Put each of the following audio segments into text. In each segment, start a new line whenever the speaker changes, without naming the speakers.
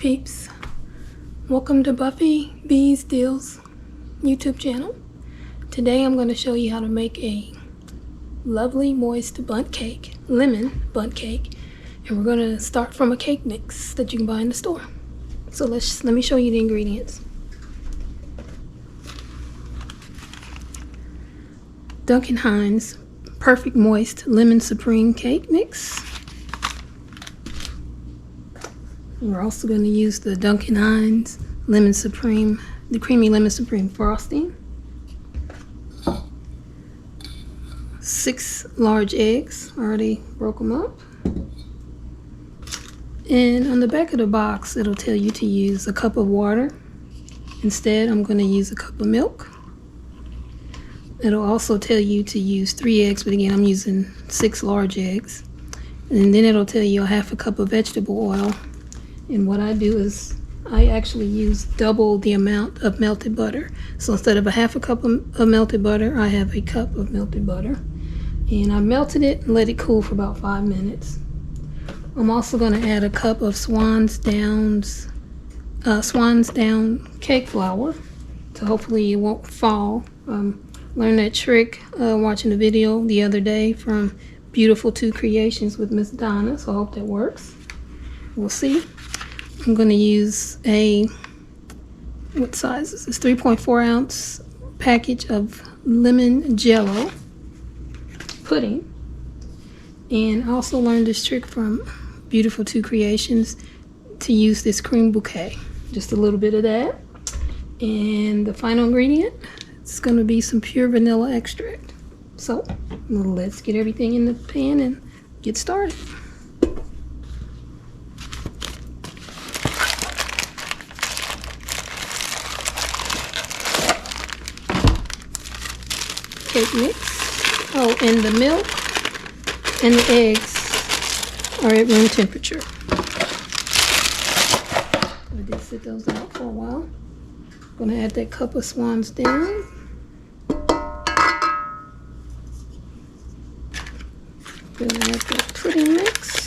peeps, welcome to Buffy B's Deals YouTube channel. Today I'm going to show you how to make a lovely moist bundt cake, lemon bundt cake, and we're going to start from a cake mix that you can buy in the store. So let me show you the ingredients. Duncan Hines Perfect Moist Lemon Supreme Cake Mix. We're also going to use the Duncan Hines Lemon Supreme, the Creamy Lemon Supreme Frosting. 6 large eggs, already broke them up. And on the back of the box, it'll tell you to use a cup of water. Instead, I'm going to use a cup of milk. It'll also tell you to use 3 eggs, but again, I'm using 6 large eggs. And then it'll tell you a half a cup of vegetable oil. And what I do is I actually use double the amount of melted butter. So instead of a half a cup of melted butter, I have a cup of melted butter. And I melted it and let it cool for about 5 minutes. I'm also going to add a cup of Swan's Down cake flour, so hopefully it won't fall. Learned that trick watching a video the other day from Beautiful 2 Creations with Miss Donna, so I hope that works. We'll see. I'm going to use what size is this? 3.4 ounce package of lemon Jello pudding. And I also learned this trick from Beautiful 2 Creations to use this Creme Bouquet. Just a little bit of that. And the final ingredient, it's going to be some pure vanilla extract. So let's get everything in the pan and get started. Cake mix. Oh, and the milk and the eggs are at room temperature. I did sit those out for a while. I'm going to add that cup of Swan's Down. Going to add that pudding mix.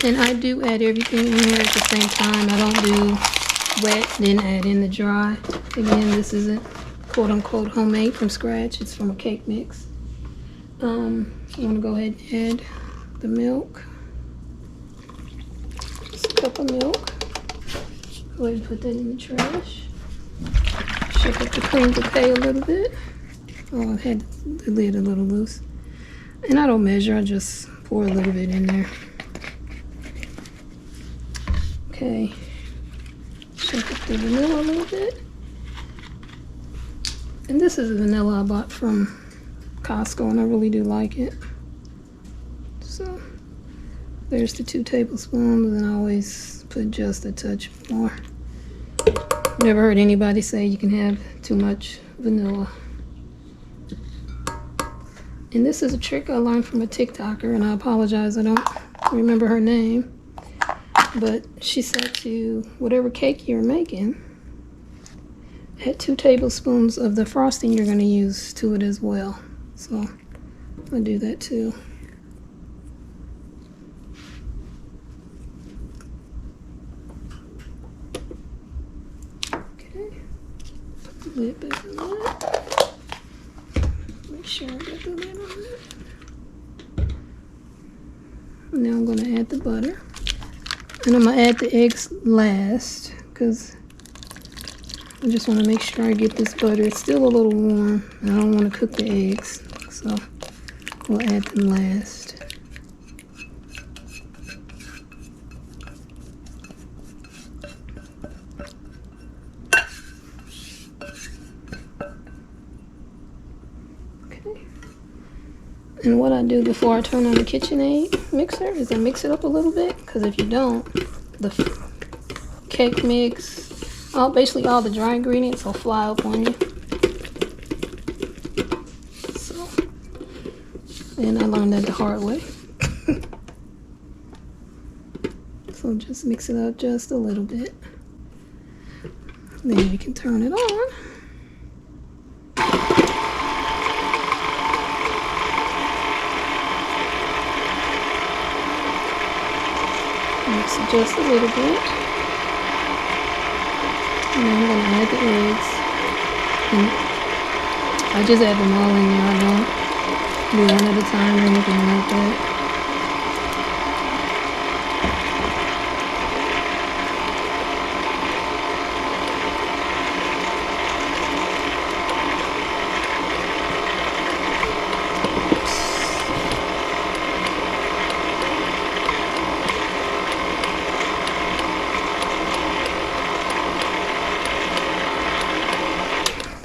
And I do add everything in here at the same time. I don't do wet, then add in the dry. Again, this isn't quote-unquote homemade from scratch. It's from a cake mix. I'm going to go ahead and add the milk. Just a cup of milk. Go ahead and put that in the trash. Shake up the Creme Bouquet a little bit. Oh, I had the lid a little loose. And I don't measure, I just pour a little bit in there. Okay, shake up the vanilla a little bit. And this is the vanilla I bought from Costco, and I really do like it. So there's the 2 tablespoons, and I always put just a touch more. Never heard anybody say you can have too much vanilla. And this is a trick I learned from a TikToker, and I apologize, I don't remember her name. But she said to whatever cake you're making, add 2 tablespoons of the frosting you're going to use to it as well. So I do that too. Okay, put the lid back on that. Make sure I got the lid on it. Now I'm going to add the butter. And I'm going to add the eggs last because I just want to make sure I get this butter. It's still a little warm. I don't want to cook the eggs, so we'll add them last. Okay. And what I do before I turn on the KitchenAid mixer is I mix it up a little bit, because if you don't, the cake mix, basically all the dry ingredients will fly up on you. So, and I learned that the hard way. So just mix it up just a little bit. Then you can turn it on. mix it just a little bit. And then I'm going to add the eggs. And I just add them all in there. I don't do one at a time or anything like that.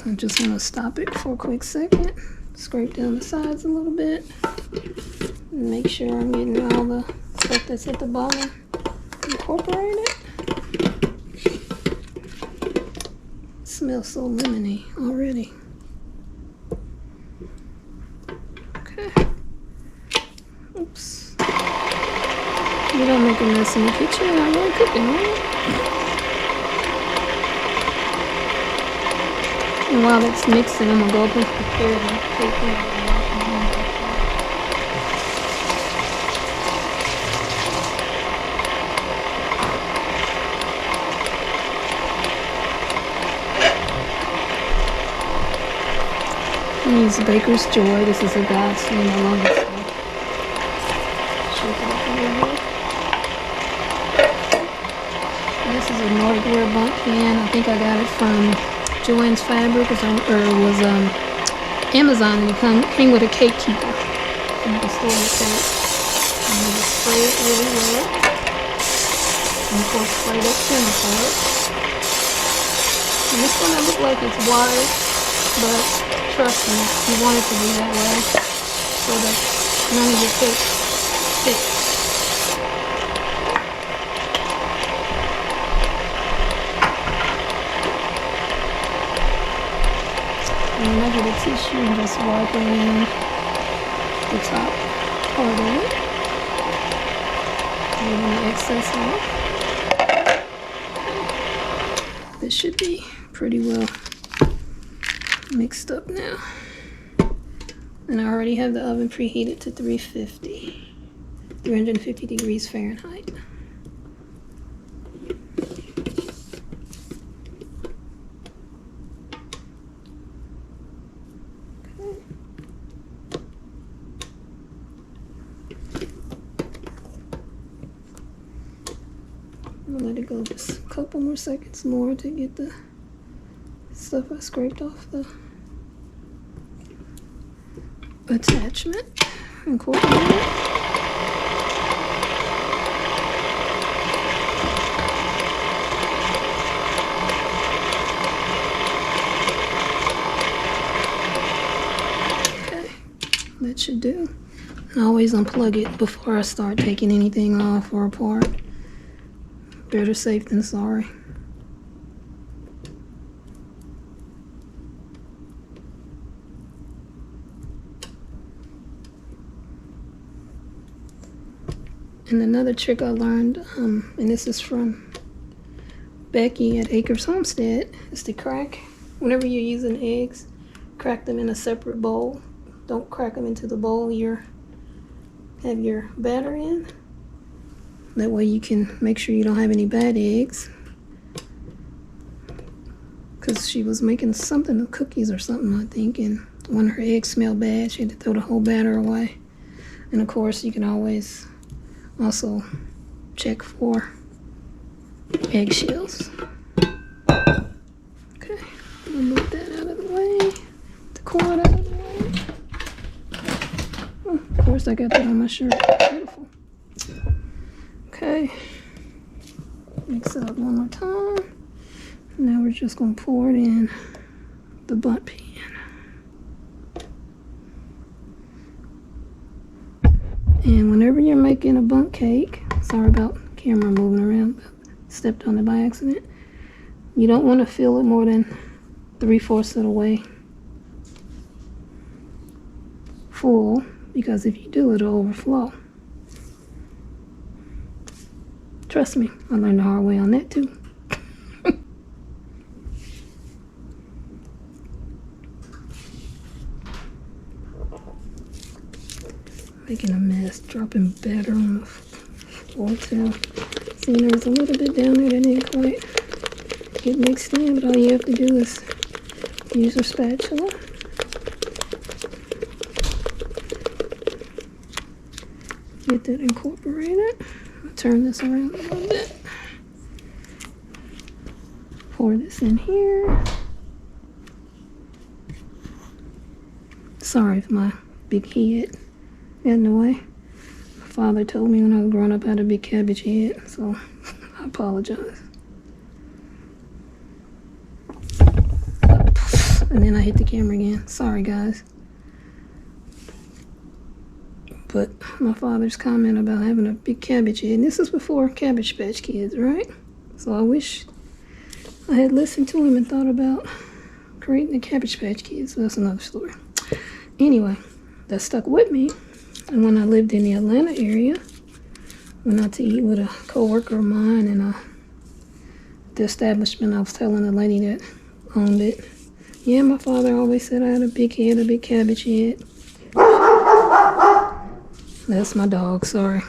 I'm just going to stop it for a quick second, scrape down the sides a little bit, and make sure I'm getting all the stuff that's at the bottom incorporated. It smells so lemony already. Okay. Oops. You don't make a mess in the kitchen. You're not really cooking, right? And while it's mixing, I'm gonna go up and prepare the cake. I use Baker's Joy. This is a godsend. I love this stuff. Shake it up a little bit. This is a Nordic Wear Bundt pan. I think I got it from Joann's Fabric, or was Amazon, and it came with a cake keeper. So you can store your cake. And you just spray it really well. And of course, spray that center part. And it's gonna look like it's wide, but trust me, you want it to be that way so that none of your cake sticks. And I get a tissue and just wipe around the top part of it. And the excess off. This should be pretty well mixed up now. And I already have the oven preheated to 350 degrees Fahrenheit. I'll let it go just a couple more seconds more to get the stuff I scraped off the attachment incorporated. Okay, that should do. I always unplug it before I start taking anything off or apart. Better safe than sorry. And another trick I learned, and this is from Becky at Acres Homestead, is to crack, whenever you're using eggs, crack them in a separate bowl. Don't crack them into the bowl you have your batter in. That way you can make sure you don't have any bad eggs. Because she was making something, cookies or something, I think, and when her eggs smelled bad, she had to throw the whole batter away. And of course, you can always also check for eggshells. Okay, I'm gonna move that out of the way, the cord out of the way. Oh, of course, I got that on my shirt. Beautiful. Okay, mix it up one more time. Now we're just gonna pour it in the Bundt pan. And whenever you're making a Bundt cake, sorry about camera moving around, stepped on it by accident. You don't want to fill it more than 3/4 of the way full, because if you do, it'll overflow. Trust me, I learned the hard way on that too. Making a mess, dropping batter on the floor too. And there's a little bit down there that didn't quite get mixed in, but all you have to do is use your spatula. Get that incorporated. I'll turn this around a little bit. Pour this in here. Sorry if my big head got in the way. My father told me when I was growing up I had a big cabbage head, so I apologize. And then I hit the camera again. Sorry, guys. But my father's comment about having a big cabbage head, and this is before Cabbage Patch Kids, right? So I wish I had listened to him and thought about creating a Cabbage Patch Kids. So that's another story. Anyway, that stuck with me. And when I lived in the Atlanta area, went out to eat with a co-worker of mine, and the establishment, I was telling the lady that owned it, yeah, my father always said I had a big head, a big cabbage head. That's my dog, sorry.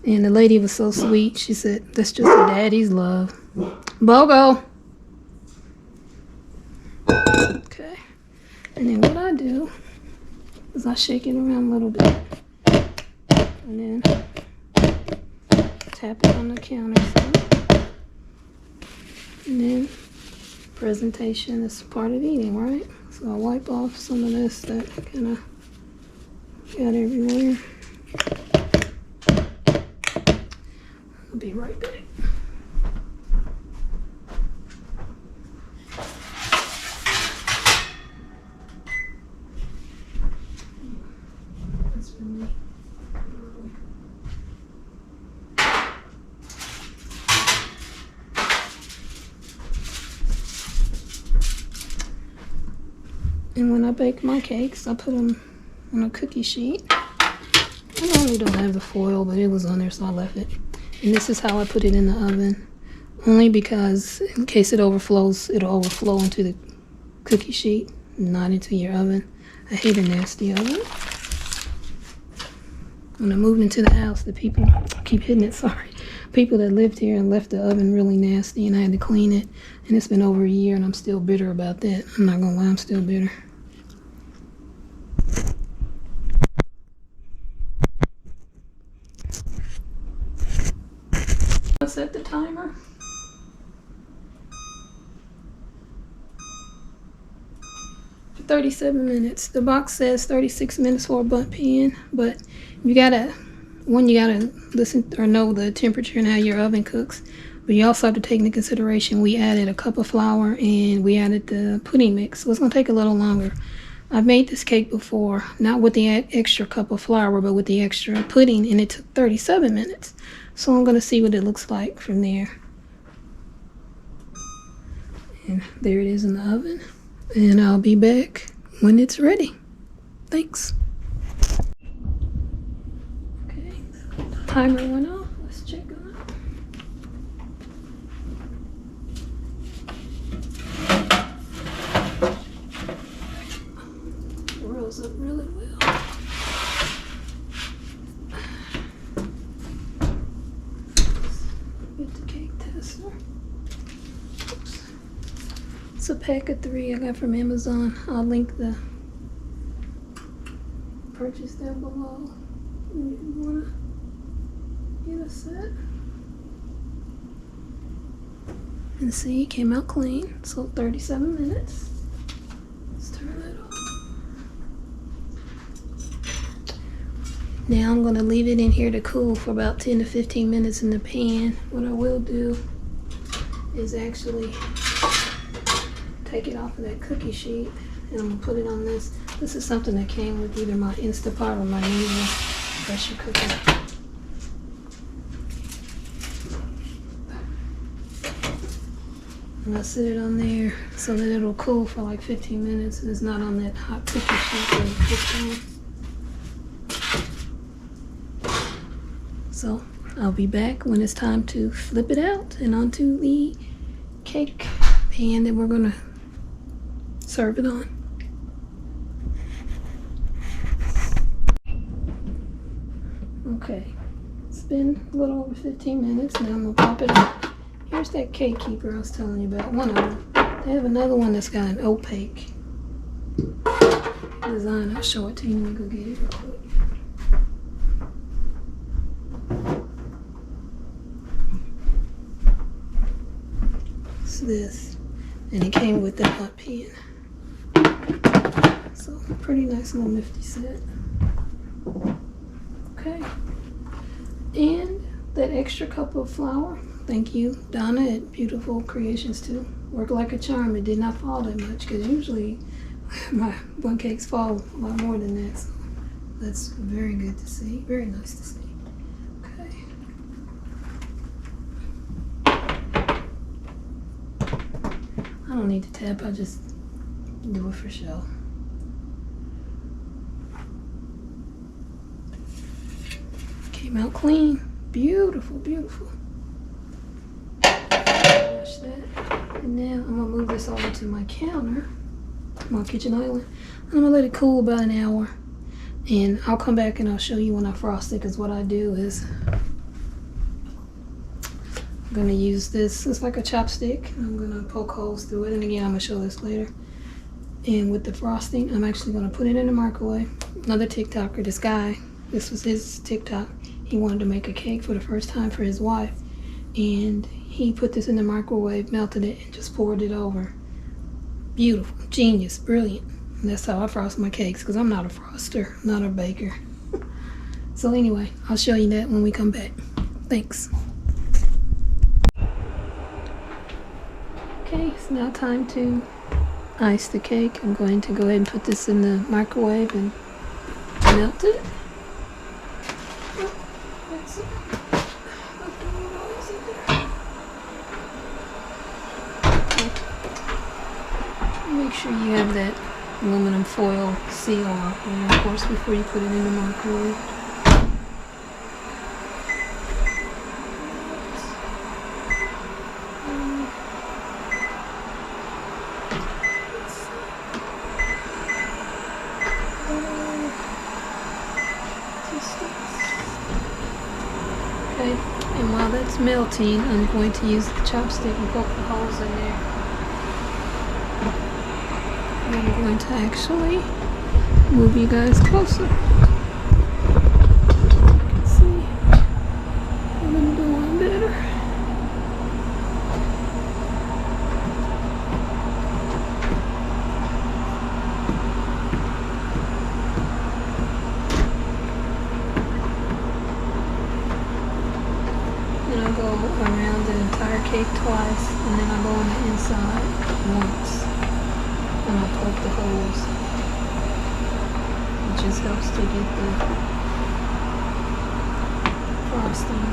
And the lady was so sweet. She said, that's just a daddy's love. Bogo! Okay. And then what I do is I shake it around a little bit. And then tap it on the counter some. And then presentation is part of eating, right? So I wipe off some of this that kind of got everywhere. I'll be right back. That's for me. And when I bake my cakes, I put them on a cookie sheet. I normally don't have the foil, but it was on there, so I left it. And this is how I put it in the oven. Only because in case it overflows, it'll overflow into the cookie sheet, not into your oven. I hate a nasty oven. When I moved into the house, the people, I keep hitting it, sorry. People that lived here and left the oven really nasty, and I had to clean it. And it's been over a year, and I'm still bitter about that. I'm not gonna lie, I'm still bitter. I'll set the timer. For 37 minutes. The box says 36 minutes for a Bundt pan, but you gotta listen or know the temperature and how your oven cooks. But you also have to take into consideration we added a cup of flour and we added the pudding mix, so it's gonna take a little longer. I've made this cake before, not with the extra cup of flour, but with the extra pudding, and it took 37 minutes. So I'm gonna see what it looks like from there. And there it is in the oven. And I'll be back when it's ready. Thanks. Okay, timer went off. Let's check on it. It rolls up really well. It's a pack of 3 I got from Amazon. I'll link the purchase down below if you want to get a set. And see, it came out clean. So 37 minutes. Let's turn that off. Now I'm going to leave it in here to cool for about 10 to 15 minutes in the pan. What I will do is actually take it off of that cookie sheet, and I'm gonna put it on this. This is something that came with either my Instapot or my Ninja pressure cooker. And I set it on there so that it'll cool for like 15 minutes and it's not on that hot cookie sheet that it cooks on. So I'll be back when it's time to flip it out and onto the cake pan that we're gonna serve it on. Okay, it's been a little over 15 minutes. Now I'm gonna pop it up. Here's that cake keeper I was telling you about. One of them. They have another one that's got an opaque design. I'll show it to you. Let me go get it real quick. It's this, and it came with the Bundt pen. So pretty nice little nifty set. Okay, and that extra cup of flour. Thank you, Donna at Beautiful Creations too. Worked like a charm. It did not fall that much because usually my Bundt cakes fall a lot more than that. So that's very good to see. Very nice to see. Okay. I don't need to tap. I just do it for show. Came out clean. Beautiful, beautiful. Wash that. And now I'm gonna move this over to my counter, my kitchen island. I'm gonna let it cool about an hour. And I'll come back and I'll show you when I frost it, because what I do is I'm gonna use this. It's like a chopstick. I'm gonna poke holes through it. And again, I'm gonna show this later. And with the frosting, I'm actually gonna put it in the microwave. Another TikToker, this guy, this was his TikTok. He wanted to make a cake for the first time for his wife. And he put this in the microwave, melted it, and just poured it over. Beautiful, genius, brilliant. And that's how I frost my cakes, because I'm not a froster, not a baker. So anyway, I'll show you that when we come back. Thanks. Okay, it's now time to ice the cake. I'm going to go ahead and put this in the microwave and melt it. Make sure you have that aluminum foil seal off, and of course before you put it in the microwave. Okay, and while that's melting, I'm going to use the chopstick and poke the holes in there. I'm going to actually move you guys closer. You can see I'm going to do one better. Then I'll go around the entire cake twice, and then I'll go on the inside once. And I'll poke the holes. It just helps to get the frosting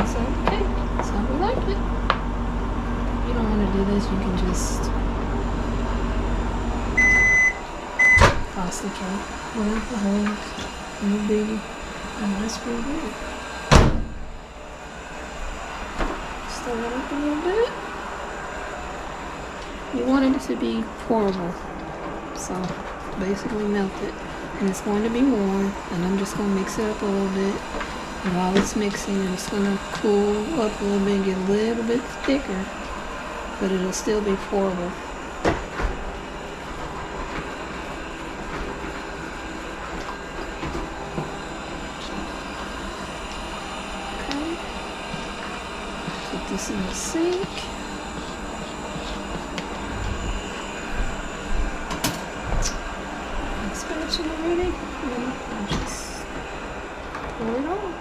inside the cake. That's how we like it. If you don't want to do this, you can just frost the cake without the holes. No biggie. And that's pretty good. Stir it up a little bit. You want it to be pourable, so basically melt it, and it's going to be warm, and I'm just going to mix it up a little bit, and while it's mixing, it's going to cool up a little bit and get a little bit thicker, but it'll still be pourable. Okay, put this in the sink. Ready? And I'll just pour it on.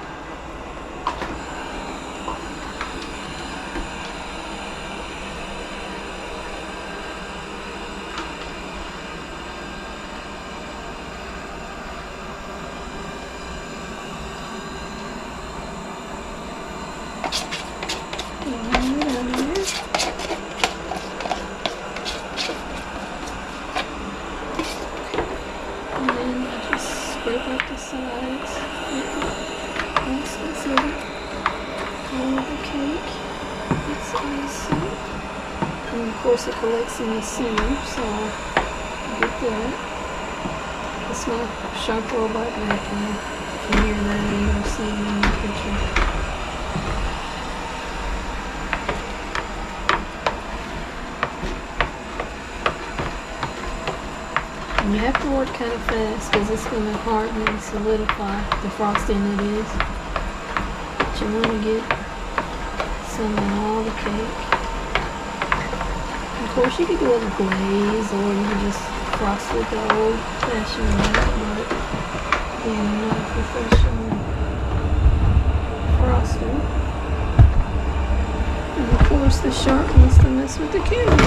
Scrape up the sides. That's it. All of the cake. It's icy. And of course it collects in the center, so I'll get that. It's my sharp robot vacuum. can hear that, you don't see it in the picture. And you have to work kind of fast because it's going to harden and solidify the frosting it is. But you want to get some in all the cake. Of course, you could do it with glaze, or you could just frost with the old-fashioned way, but again, I'm not a professional froster. And of course, the shark wants to mess with the camera.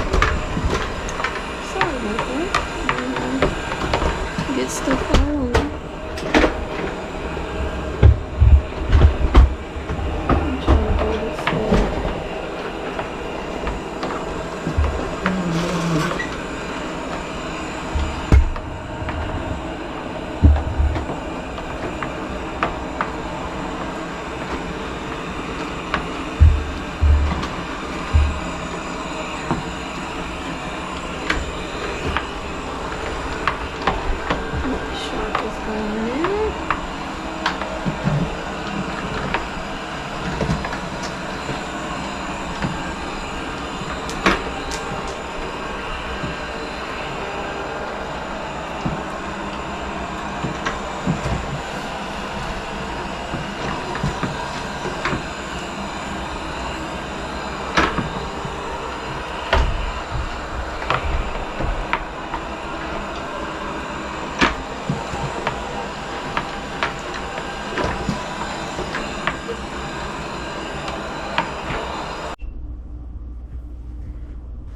Sorry about that. Get stuff all over. I'm trying to hold it slow.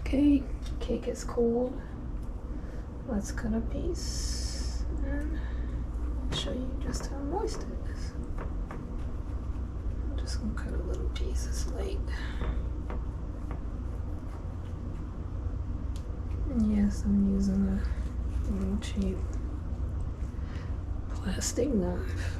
Okay, cake is cold. Let's cut a piece and I'll show you just how moist it is. I'm just gonna cut a little piece. It's late. And yes, I'm using a little cheap plastic knife.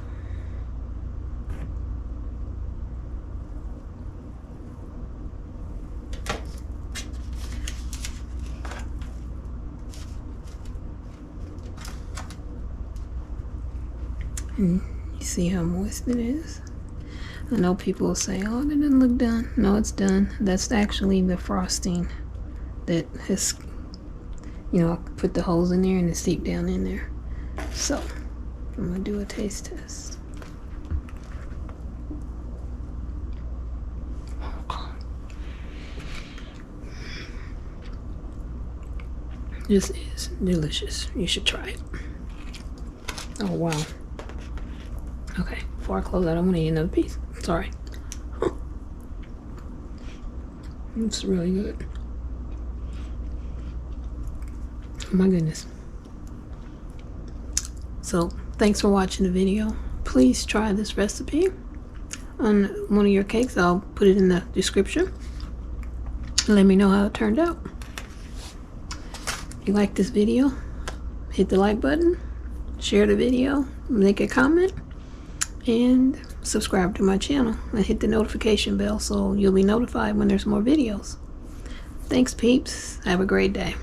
And you see how moist it is? I know people will say, oh, it didn't look done. No, it's done. That's actually the frosting that has, you know, I put the holes in there and it's deep down in there. So, I'm going to do a taste test. This is delicious. You should try it. Oh, wow. Okay, before I close out, I'm gonna eat another piece. Sorry. It's really good. Oh my goodness. So, thanks for watching the video. Please try this recipe on one of your cakes. I'll put it in the description. Let me know how it turned out. If you like this video, hit the like button, share the video, make a comment, and subscribe to my channel and hit the notification bell so you'll be notified when there's more videos. Thanks, peeps. Have a great day.